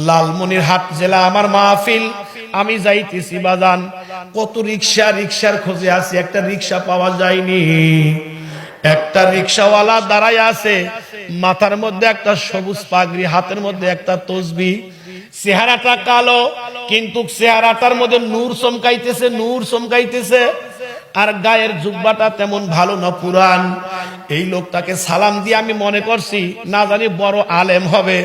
লালমনিরহাট জেলা আমার মাহফিল, আমি যাইতেছি বাজান, কত রিক্সার খোঁজে আছি, একটা রিক্সা পাওয়া যায়নি। একটা রিক্সাওয়ালা দাঁড়ায় আছে, মাথার মধ্যে একটা সবুজ পাগড়ি, হাতের মধ্যে একটা তসবিহ, চেহারাটা কালো কিন্তু চেহারাটার মধ্যে নূর চমকাইতেছে, আর গায়ের জুব্বাটা তেমন ভালো না, পুরান। এই লোকটাকে সালাম দিয়ে আমি মনে করছি না জানি বড় আলেম হবে,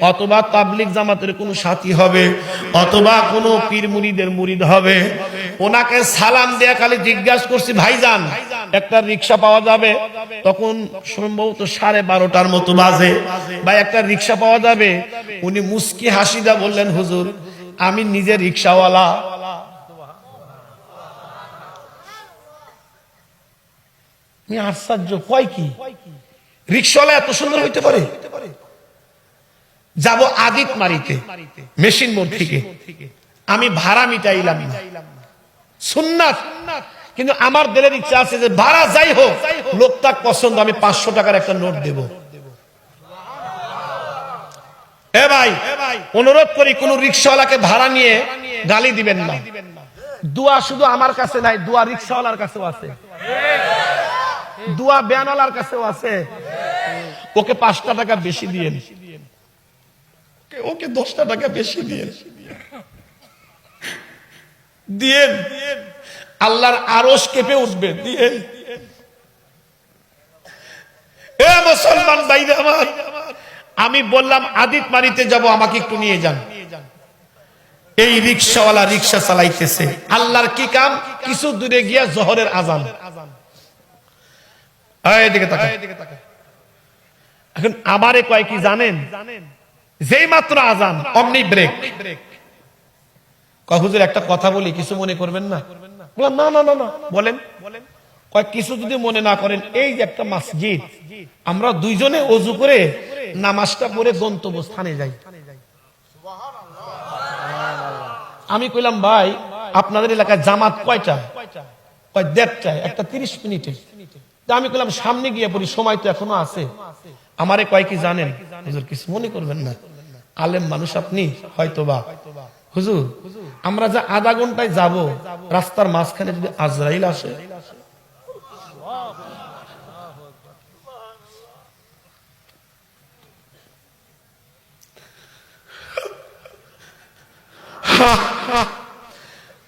অথবা তাবলিগ জামাতের কোনো সাথী হবে, অথবা কোনো পীর মুরিদের মুরিদ হবে। ওনাকে সালাম দিয়ে খালি জিজ্ঞাসা করছি, ভাইজান একটা রিক্সা পাওয়া যাবে? তখন সম্ভবত 12:30 মতো বাজে। ভাই একটা রিক্সা পাওয়া যাবে? উনি মুস্কি হাসিদা বললেন, হুজুর আমি নিজে রিক্সাওয়ালা। আশ্চর্য, কয় কি রিক্সাওয়ালা এত সুন্দর হইতে পারে? যাব আদিত মারিতে মেশিন মোড় থেকে, আমি ভাড়া মিটাইলাম না, সুন্নাত, কিন্তু আমার দিলের ইচ্ছা আছে যে ভাড়া যাই হোক লোকটা পছন্দ, আমি 500 টাকার একটা নোট দেব। এ ভাই অনুরোধ করি কোন রিক্সাওয়ালাকে ভাড়া নিয়ে গালি দিবেন না। দোয়া শুধু আমার কাছে নাই, দোয়া রিক্সাওয়ালার কাছেও আছে, দোয়া ব্যানওয়ালার কাছেও আছে। ওকে 5টা টাকা বেশি দিয়েন, ওকে 10টা টাকা বেশি দিয়েন, আল্লাহর আরশ কেঁপে উঠবে, দিয়েন। এ মুসলমান ভাইরা আমার, আমি বললাম আদিত মারিতে যাব, আমাকে একটু নিয়ে যান। এই রিক্সাওয়ালা রিক্সা চালাইতেছে, আল্লাহর কি কাম, কিছু দূরে গিয়া জোহরের আজান। এখন আমারে কয় কি জানেন, যেই মাত্র আজান অমনি ব্রেক। হুজুর একটা কথা বলি, কিছু মনে করবেন না? বললাম না না না, বলেন। কয় কিছু যদি মনে না করেন, এই যে একটা মসজিদ, আমরা দুইজনে ওযু করে নামাজটা পড়ে গন্তব্যস্থানে যাই। আমি কইলাম ভাই আপনাদের এলাকায় জামাত কয়টা? কয় 1:30, একটা 30 মিনিটের। আমি কইলাম সামনে গিয়ে পড়ি, সময় তো এখনো আছে। আমারে কয় কি জানেন, হুজুর কিছু মনে করবেন না, আলেম মানুষ আপনি, হয়তোবা হুজুর আমরা যা আধা ঘন্টায় যাব, রাস্তার মাঝখানে যদি আজরাইল আসে,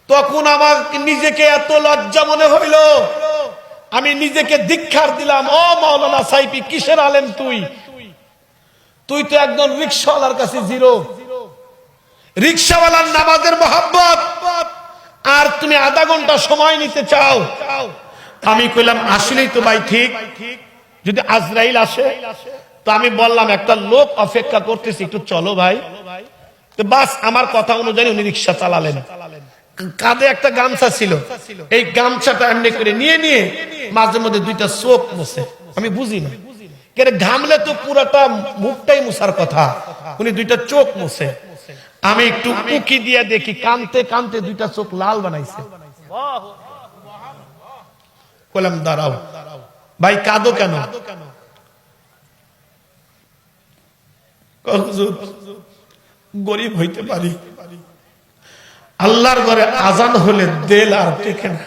তখন আমার নিজেকে এত লজ্জা মনে হইল, আমি নিজেকে ধিক্কার দিলাম। ও মাওলানা সাইফি, কিসের আলেম তুই? তুই তো একদম রিক্সাওয়ালার কাছে জিরো। রিক্সাওয়ালার নামাজের মহব্বত, আর তুমি আধা ঘন্টা সময় নিতে চাও। আমি কইলাম আসলেই তো ভাই ঠিক, যদি আজরাইল আসে। তো আমি বললাম একটা লোক অপেক্ষা করতেছি, একটু চলো ভাই। তো বাস আমার কথা অনুযায়ী উনি রিক্সা চালালেন। কাঁধে একটা গামছা ছিল, এই গামছাটা এমনি করে নিয়ে নিয়ে মাঝে মধ্যে 2টা চোখ মুছে। আমি বুঝি না, কেন ঘামলে তো পুরাটা মুখটাই মুছার কথা, উনি 2টা চোখ মুছে। আমি একটু উকি দিয়ে দেখি, কানতে কানতে 2টা চোখ লাল বানাইছে। বললাম দাঁড়াও ভাই, কাঁদো কেন? গরিব হইতে পারি, আল্লাহর ঘরে আজান হলে দেল আর টেকে না,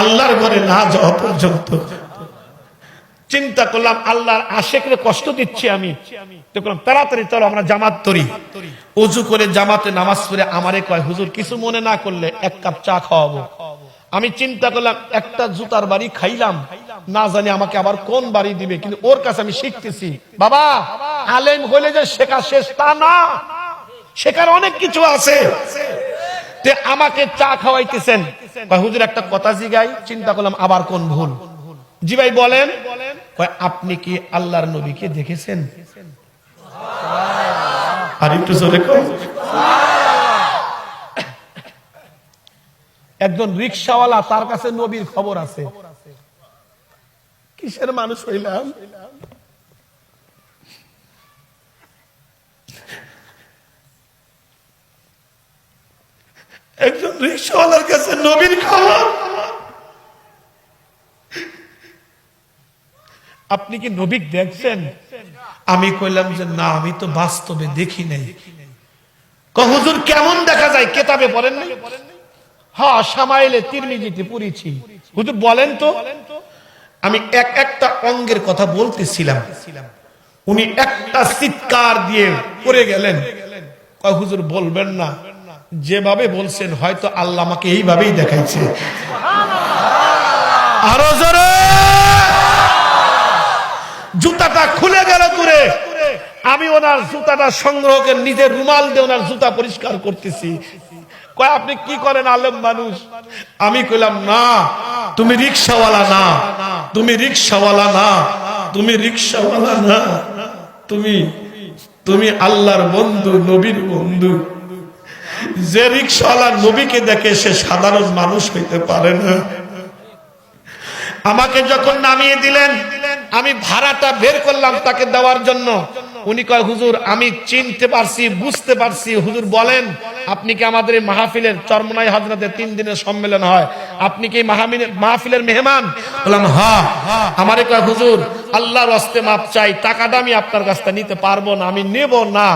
আল্লাহর ঘরে না যাওয়া পর্যন্ত। চিন্তা করলাম আল্লাহর আশেকরে কষ্ট দিচ্ছি আমি, দেখলাম তাড়াতাড়ি চলো আমরা জামাত করি। ওযু করে জামাতে নামাজ পড়ে আমারে কয়, হুজুর কিছু মনে না করলে 1 কাপ চা খাওয়াবো। আমি চিন্তা করলাম একটা জুতার বাড়ি খাইলাম, না জানি আমাকে আবার কোন বাড়ি দিবে, কিন্তু ওর কাছে আমি শিখতেছি বাবা আলেম হইলে যে শেখা শেষ তা না, শেখার অনেক কিছু আছে। আমাকে চা খাওয়াইতেছেন, হুজুর একটা কথা জিগাই। চিন্তা করলাম আবার কোন ভুল। জি ভাই বলেন। আপনি কি আল্লাহর নবীকে দেখেছেন? আর একটু জোরে কর। একজন রিক্সাওয়ালা, তার কাছে নবীর খবর আছে। কিসের মানুষ হইলাম? একজন রিক্সাওয়ালার কাছে নবীর খবর। আপনি কি নবী দেখছেন? আমি কইলাম যে না, আমি তো বাস্তবে দেখি নাই। হুজুর কেমন দেখা যায়, কেতাবে পড়েন নাই? হ্যাঁ, শামাইলে তিরমিজিতে পড়েছি। হুজুর বলেন তো। আমি একটা অঙ্গের কথা বলতেছিলাম, উনি একটা চিৎকার দিয়ে পড়ে গেলেন। হুজুর বলবেন না, যেভাবে বলছেন হয়তো আল্লাহ আমাকে এইভাবেই দেখাইছে। আরো জোরে। জুতাটা খুলে গেল দূরে, আমি ওনার জুতাটা সংগ্রহ করে নিজের রুমাল দিয়ে ওনার জুতা পরিষ্কার করতেছি। কয় আপনি কি করেন আলেম মানুষ? আমি কইলাম না, তুমি রিকশাওয়ালা না, তুমি রিকশাওয়ালা না, তুমি রিকশাওয়ালা না, তুমি আল্লাহর বন্ধু, নবীর বন্ধু। যে রিকশাওয়ালা নবীকে দেখে সে সাধারণ মানুষ হইতে পারে না। আমাকে যখন নামিয়ে দিলেন, আমি ভাড়াটা বের করলাম তাকে দেওয়ার জন্য। উনি কয় হুজুর আমি চিনতে পারছি, বুঝতে পারছি। হুজুর বলেন আপনি কি আমাদের এই মাহফিলের চরমনাই হাজরাতে 3 দিনের সম্মেলন হয়, আপনি কি মাহফিলের মেহমান? বললাম হ্যাঁ। আমারে কয় হুজুর আল্লাহর হস্তে মাপ চাই, টাকাটা আমি আপনার কাছ থেকে নিতে পারবো না, আমি নেব না,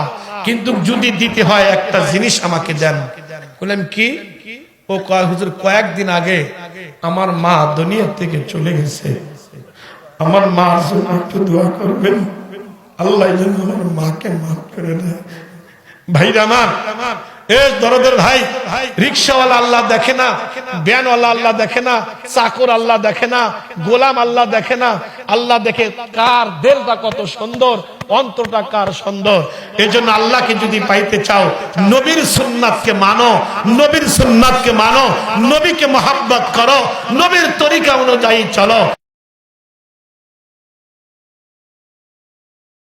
কিন্তু যদি দিতে হয় একটা জিনিস আমাকে দেন। বললাম কি? ও কয় হুজুর কয়েকদিন আগে আমার মা দুনিয়া থেকে চলে গেছে, আমার মার জন্য একটু দোয়া করবেন, আল্লাহ যেন আমার মাকে মাফ করে দেয়। ভাইরা আমার, দরদের ভাই, রিকশাওয়ালা আল্লাহ দেখে না, ভ্যানওয়ালা আল্লাহ দেখে না, চাকর আল্লাহ দেখে না, গোলাম আল্লাহ দেখে না। আল্লাহ দেখে কার দিলটা কত সুন্দর, অন্তরটা কার সুন্দর। এজন্য আল্লাহকে যদি পাইতে চাও, নবীর সুন্নাতকে মানো, নবীর সুন্নাতকে মানো, নবীকে মহব্বত করো, নবীর তরিকা অনুযায়ী চলো।